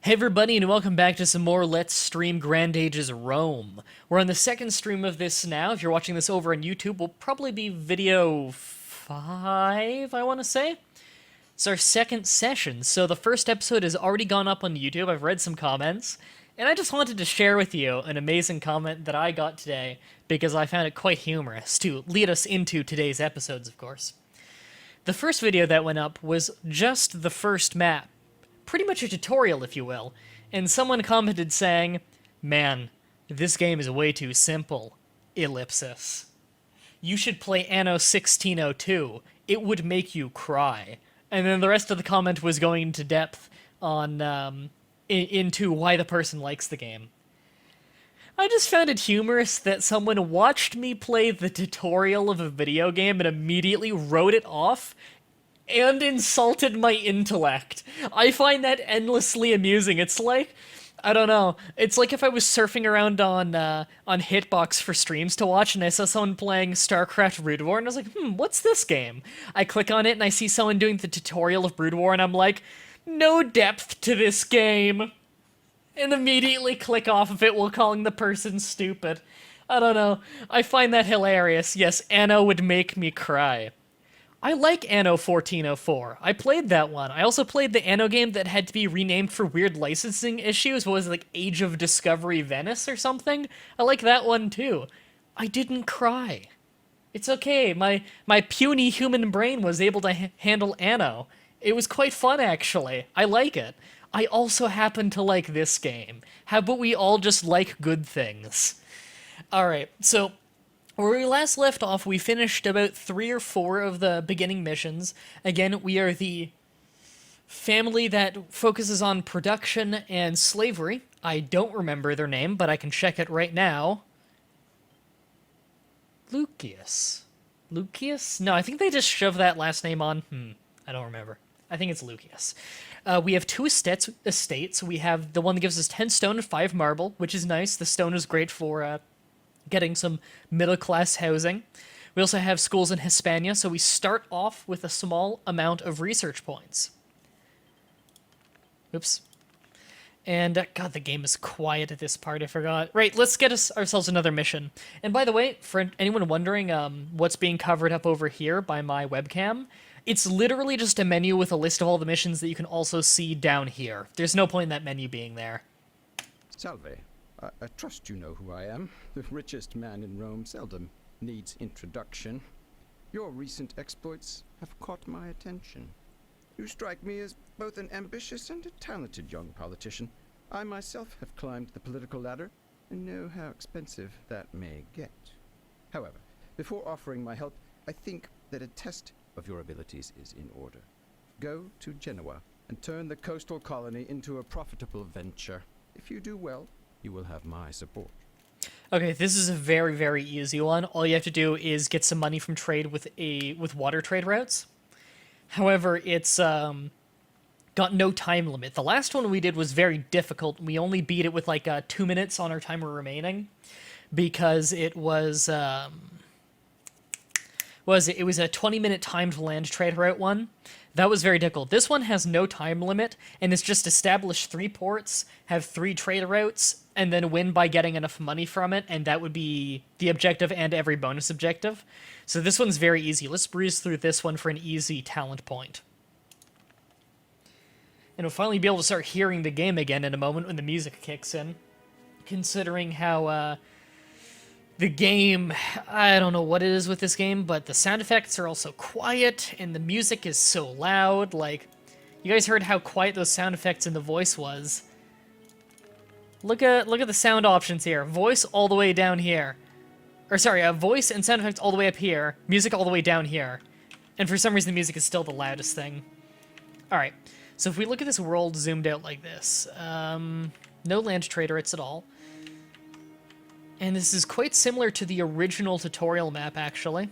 Hey everybody, and welcome back to some more Let's Stream Grand Ages Rome. We're on the second stream of this now. If you're watching this over on YouTube, will probably be video 5, I want to say. It's our second session, so the first episode has already gone up on YouTube. I've read some comments, and I just wanted to share with you an amazing comment that I got today, because I found it quite humorous to lead us into today's episodes, of course. The first video that went up was just the first map, pretty much a tutorial, if you will, and someone commented saying, "Man, this game is way too simple. Ellipsis. You should play Anno 1602. It would make you cry." And then the rest of the comment was going into depth on into why the person likes the game. I just found it humorous that someone watched me play the tutorial of a video game and immediately wrote it off and insulted my intellect. I find that endlessly amusing. It's like, I don't know. It's like if I was surfing around on Hitbox for streams to watch, and I saw someone playing StarCraft Brood War, and I was like, what's this game? I click on it, and I see someone doing the tutorial of Brood War, and I'm like, no depth to this game. And immediately click off of it while calling the person stupid. I don't know. I find that hilarious. Yes, Anno would make me cry. I like Anno 1404. I played that one. I also played the Anno game that had to be renamed for weird licensing issues. What was it, like Age of Discovery Venice or something? I like that one too. I didn't cry. It's okay. My puny human brain was able to handle Anno. It was quite fun, actually. I like it. I also happen to like this game. How about we all just like good things? Alright, so where we last left off, we finished about 3 or 4 of the beginning missions. Again, we are the family that focuses on production and slavery. I don't remember their name, but I can check it right now. Lucius. Lucius? No, I think they just shoved that last name on. I don't remember. I think it's Lucius. We have 2 estates. We have the one that gives us 10 stone and 5 marble, which is nice. The stone is great for getting some middle-class housing. We also have schools in Hispania, so we start off with a small amount of research points. Oops. And, God, the game is quiet at this part, I forgot. Right, let's get ourselves another mission. And by the way, for anyone wondering what's being covered up over here by my webcam, it's literally just a menu with a list of all the missions that you can also see down here. There's no point in that menu being there. Salve. I trust you know who I am. The richest man in Rome seldom needs introduction. Your recent exploits have caught my attention. You strike me as both an ambitious and a talented young politician. I myself have climbed the political ladder and know how expensive that may get. However, before offering my help, I think that a test of your abilities is in order. Go to Genoa and turn the coastal colony into a profitable venture. If you do well, you will have my support. Okay, this is a very, very easy one. All you have to do is get some money from trade with water trade routes. However, it's got no time limit. The last one we did was very difficult. We only beat it with like 2 minutes on our timer remaining because it was a 20-minute timed land trade route one. That was very difficult. This one has no time limit, and it's just establish 3 ports, have 3 trade routes, and then win by getting enough money from it, and that would be the objective and every bonus objective. So this one's very easy. Let's breeze through this one for an easy talent point. And we'll finally be able to start hearing the game again in a moment when the music kicks in, considering how the game, I don't know what it is with this game, but the sound effects are also quiet, and the music is so loud. Like, you guys heard how quiet those sound effects in the voice was. Look at the sound options here. Voice all the way down here. Or sorry, voice and sound effects all the way up here. Music all the way down here. And for some reason the music is still the loudest thing. Alright, so if we look at this world zoomed out like this, no land trade routes at all. And this is quite similar to the original tutorial map, actually.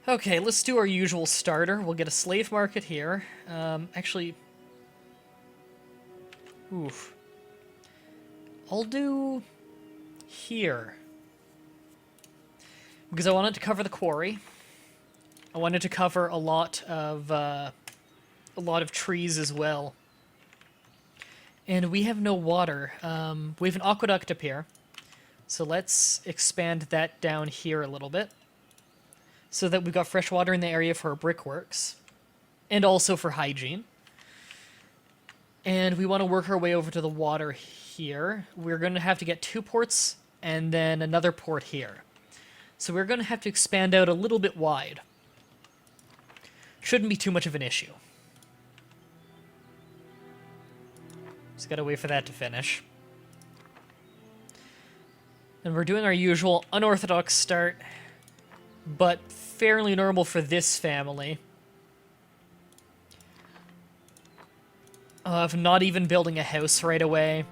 Okay, let's do our usual starter. We'll get a slave market here. Actually... Oof. I'll do... here. Because I want it to cover the quarry. I wanted to cover a lot of trees as well. And we have no water. We have an aqueduct up here. So let's expand that down here a little bit. So that we've got fresh water in the area for our brickworks. And also for hygiene. And we want to work our way over to the water here. We're going to have to get 2 ports and then another port here. So we're going to have to expand out a little bit wide. Shouldn't be too much of an issue. Just gotta wait for that to finish. And we're doing our usual unorthodox start, but fairly normal for this family. Of not even building a house right away.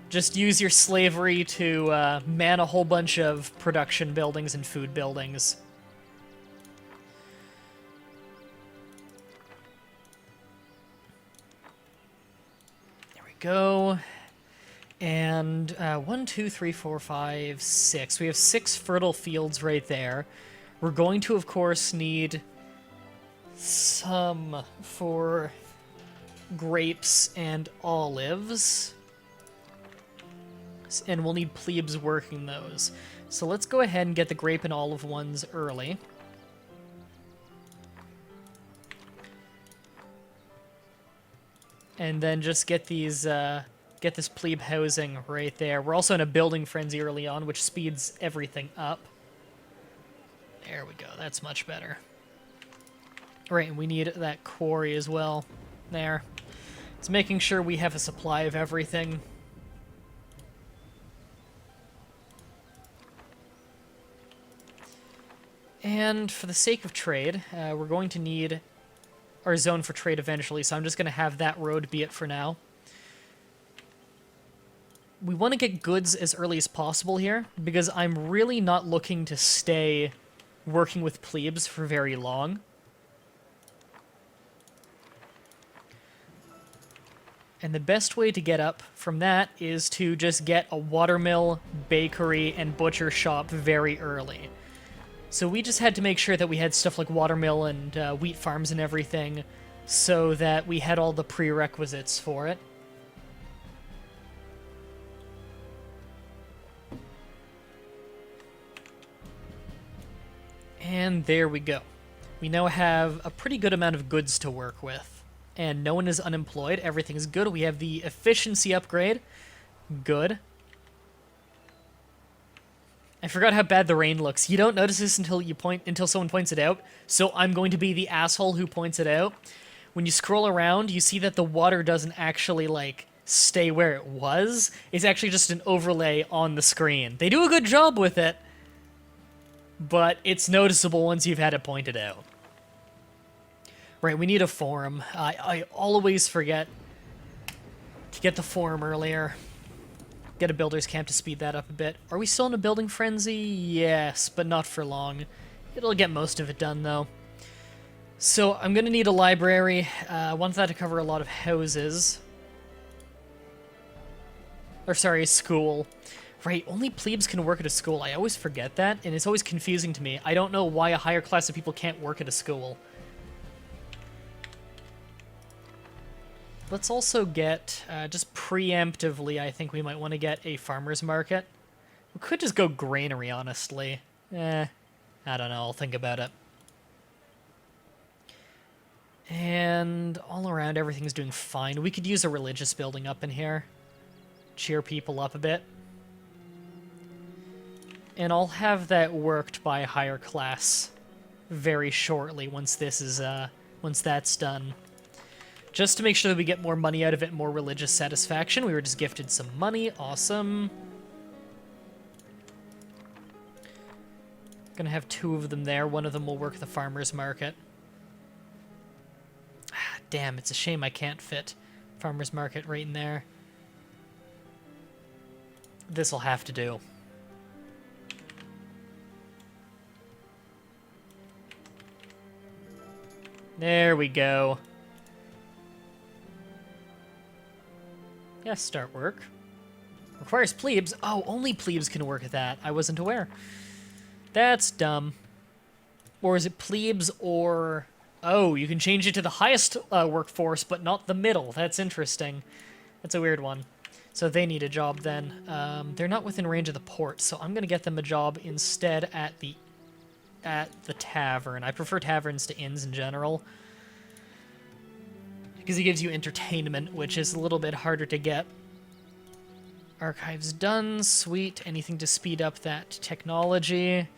Just use your slavery to man a whole bunch of production buildings and food buildings. There we go. And 1, 2, 3, 4, 5, 6. We have 6 fertile fields right there. We're going to, of course, need some for grapes and olives. And we'll need plebes working those. So let's go ahead and get the grape and olive ones early. And then just get these, get this plebe housing right there. We're also in a building frenzy early on, which speeds everything up. There we go, that's much better. Right, and we need that quarry as well. There. It's making sure we have a supply of everything. And for the sake of trade, we're going to need our zone for trade eventually, so I'm just going to have that road be it for now. We want to get goods as early as possible here, because I'm really not looking to stay working with plebes for very long. And the best way to get up from that is to just get a watermill, bakery, and butcher shop very early. So we just had to make sure that we had stuff like watermill and wheat farms and everything, so that we had all the prerequisites for it. And there we go. We now have a pretty good amount of goods to work with. And no one is unemployed. Everything's good. We have the efficiency upgrade. Good. I forgot how bad the rain looks. You don't notice this until someone points it out. So I'm going to be the asshole who points it out. When you scroll around, you see that the water doesn't actually, like, stay where it was. It's actually just an overlay on the screen. They do a good job with it, but it's noticeable once you've had it pointed out. Right, we need a forum. I always forget to get the forum earlier. Get a builder's camp to speed that up a bit. Are we still in a building frenzy? Yes, but not for long. It'll get most of it done, though. So I'm going to need a library. I want that to cover a lot of houses. Or sorry, a school. Right, only plebes can work at a school. I always forget that, and it's always confusing to me. I don't know why a higher class of people can't work at a school. Let's also get, just preemptively, I think we might want to get a farmer's market. We could just go granary, honestly. I don't know, I'll think about it. And all around, everything's doing fine. We could use a religious building up in here. Cheer people up a bit. And I'll have that worked by a higher class very shortly once this is, once that's done. Just to make sure that we get more money out of it, more religious satisfaction. We were just gifted some money. Awesome. Gonna have 2 of them there. One of them will work the farmer's market. Ah, damn, it's a shame I can't fit farmer's market right in there. This'll have to do. There we go. Yes, start work. Requires plebes. Oh, only plebes can work at that. I wasn't aware. That's dumb. Or is it plebes or... Oh, you can change it to the highest workforce, but not the middle. That's interesting. That's a weird one. So they need a job then. They're not within range of the port, so I'm going to get them a job instead at the tavern. I prefer taverns to inns in general, because it gives you entertainment, which is a little bit harder to get. Archives done. Sweet. Anything to speed up that technology.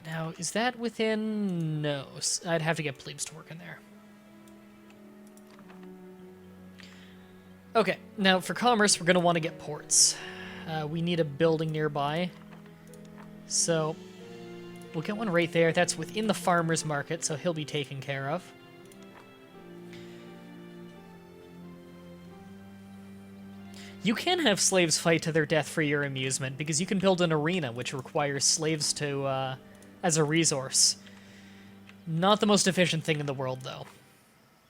Now, is that within... No. I'd have to get plebes to work in there. Okay, now for commerce, we're going to want to get ports. We need a building nearby. So, we'll get one right there. That's within the farmer's market, so he'll be taken care of. You can have slaves fight to their death for your amusement, because you can build an arena, which requires slaves to, as a resource. Not the most efficient thing in the world, though.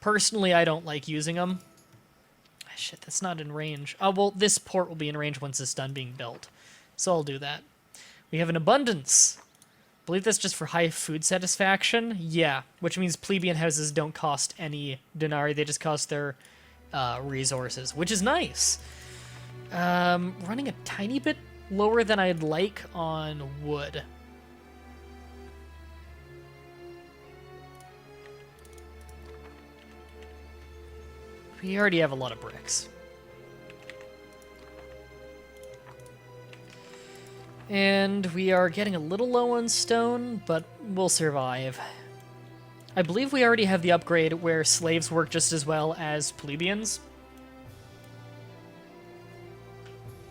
Personally, I don't like using them. Shit, that's not in range. Oh, well, this port will be in range once it's done being built. So I'll do that. We have an abundance. I believe that's just for high food satisfaction. Yeah, which means plebeian houses don't cost any denarii. They just cost their resources, which is nice. Running a tiny bit lower than I'd like on wood. We already have a lot of bricks. And we are getting a little low on stone, but we'll survive. I believe we already have the upgrade where slaves work just as well as plebeians.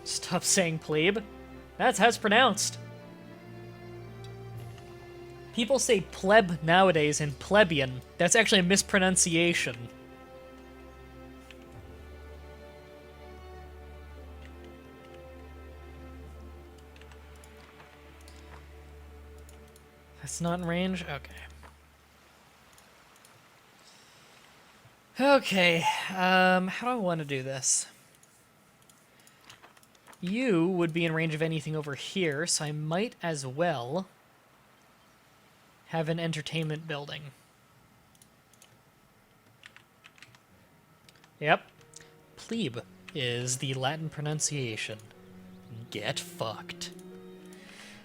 Stop saying plebe. That's how it's pronounced. People say pleb nowadays and plebeian. That's actually a mispronunciation. That's not in range? Okay. Okay, how do I want to do this? You would be in range of anything over here, so I might as well have an entertainment building. Yep. Plebe is the Latin pronunciation. Get fucked.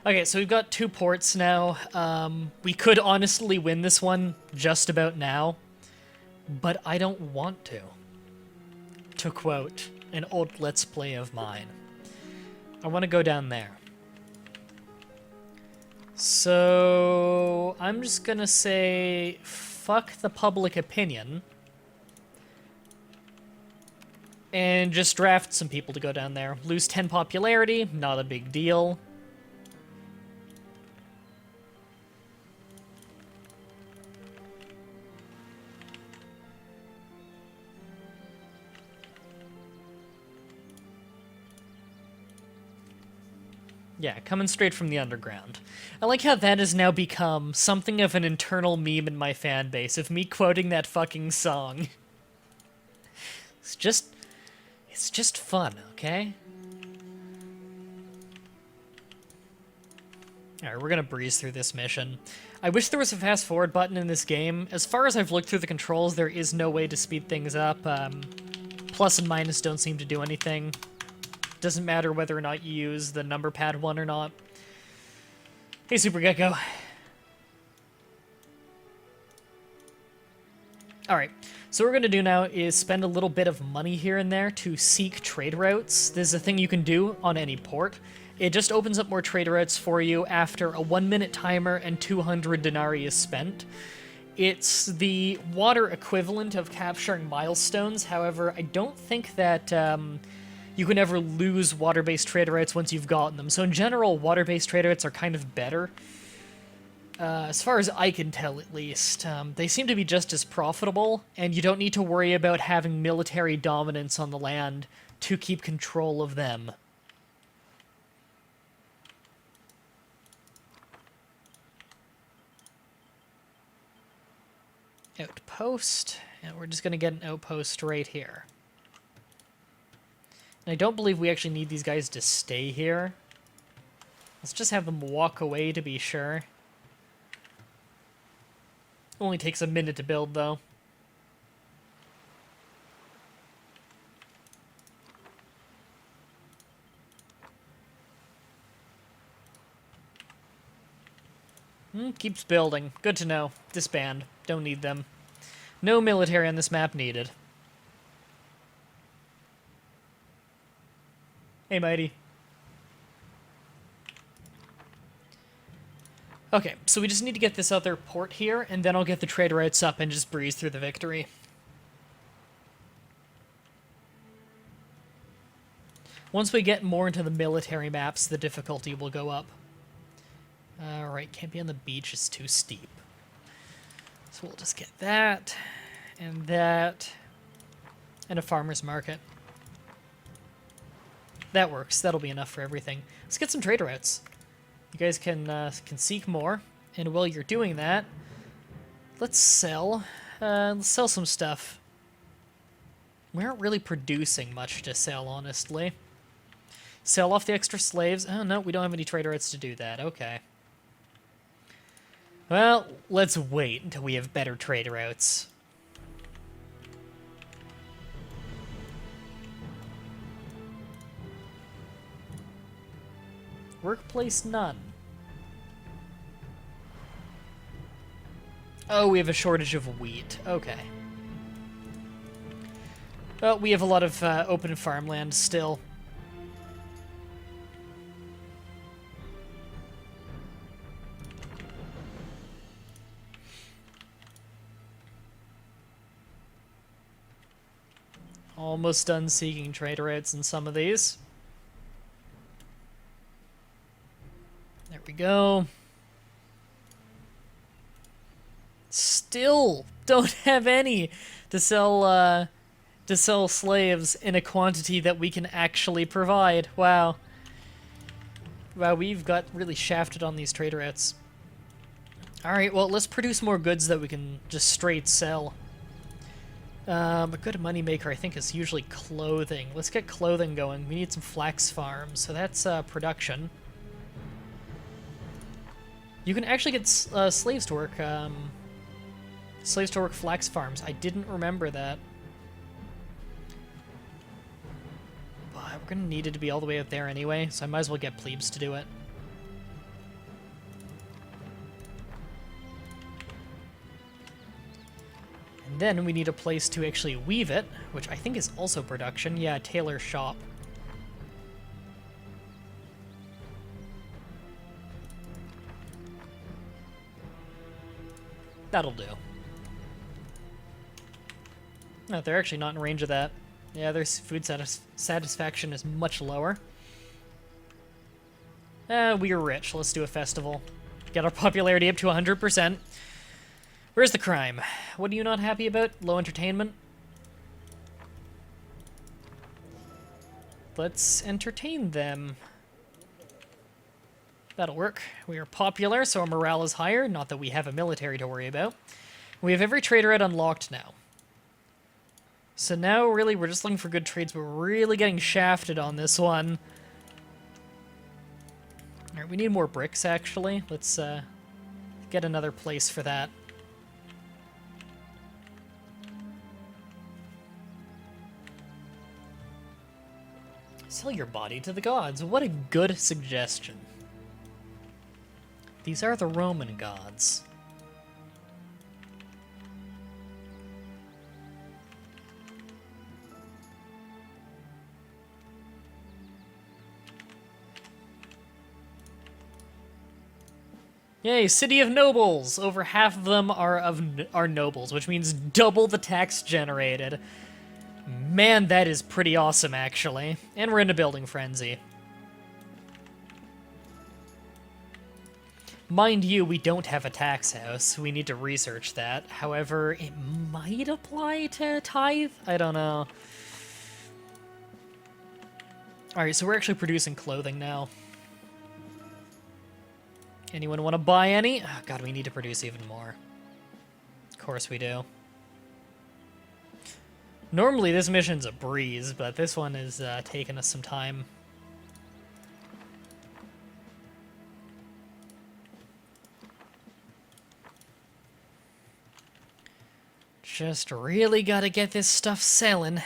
Okay, so we've got 2 ports now. We could honestly win this one just about now, but I don't want to quote an old Let's Play of mine. I want to go down there. So I'm just gonna say fuck the public opinion and just draft some people to go down there. Lose 10 popularity, not a big deal. Yeah, coming straight from the underground. I like how that has now become something of an internal meme in my fan base of me quoting that fucking song. It's just fun, okay? Alright, we're gonna breeze through this mission. I wish there was a fast forward button in this game. As far as I've looked through the controls, there is no way to speed things up. Plus and minus don't seem to do anything. Doesn't matter whether or not you use the number pad one or not. Hey, Super Gecko. Alright, so what we're going to do now is spend a little bit of money here and there to seek trade routes. This is a thing you can do on any port. It just opens up more trade routes for you after a 1-minute timer and 200 denarii is spent. It's the water equivalent of capturing milestones. However, I don't think that you can ever lose water-based trade routes once you've gotten them. So in general, water-based trade routes are kind of better. As far as I can tell, at least. They seem to be just as profitable, and you don't need to worry about having military dominance on the land to keep control of them. Outpost, and we're just going to get an outpost right here. And I don't believe we actually need these guys to stay here. Let's just have them walk away to be sure. Only takes a minute to build, though. Keeps building. Good to know. Disband. Don't need them. No military on this map needed. Hey, Mighty. Okay, so we just need to get this other port here, and then I'll get the trade routes up and just breeze through the victory. Once we get more into the military maps, the difficulty will go up. Alright, can't be on the beach, it's too steep. So we'll just get that, and a farmer's market. That works, that'll be enough for everything. Let's get some trade routes. You guys can seek more, and while you're doing that, let's sell some stuff. We aren't really producing much to sell, honestly. Sell off the extra slaves. Oh, no, we don't have any trade routes to do that. Okay. Well, let's wait until we have better trade routes. Workplace none. Oh, we have a shortage of wheat. Okay. Well, we have a lot of open farmland still. Almost done seeking trade routes in some of these. There we go. Still don't have any to sell slaves in a quantity that we can actually provide. Wow. Wow, we've got really shafted on these trade routes. Alright, well, let's produce more goods that we can just straight sell. A good moneymaker, I think, is usually clothing. Let's get clothing going. We need some flax farms, so that's production. You can actually get slaves to work flax farms. I didn't remember that. But we're gonna need it to be all the way out there anyway, so I might as well get plebes to do it. And then we need a place to actually weave it, which I think is also production. Yeah, tailor shop. That'll do. No, they're actually not in range of that. Yeah, their food satisfaction is much lower. We are rich. Let's do a festival. Get our popularity up to 100%. Where's the crime? What are you not happy about? Low entertainment? Let's entertain them. That'll work. We are popular, so our morale is higher. Not that we have a military to worry about. We have every trader route unlocked now. So now, really, we're just looking for good trades, but we're really getting shafted on this one. Alright, we need more bricks, actually. Let's get another place for that. Sell your body to the gods. What a good suggestion. These are the Roman gods. Yay, city of nobles! Over half of them are nobles, which means double the tax generated. Man, that is pretty awesome, actually. And we're in a building frenzy. Mind you, we don't have a tax house. We need to research that. However, it might apply to tithe? I don't know. Alright, so we're actually producing clothing now. Anyone want to buy any? Oh, God, we need to produce even more. Of course we do. Normally this mission's a breeze, but this one is taking us some time. Just really gotta get this stuff selling.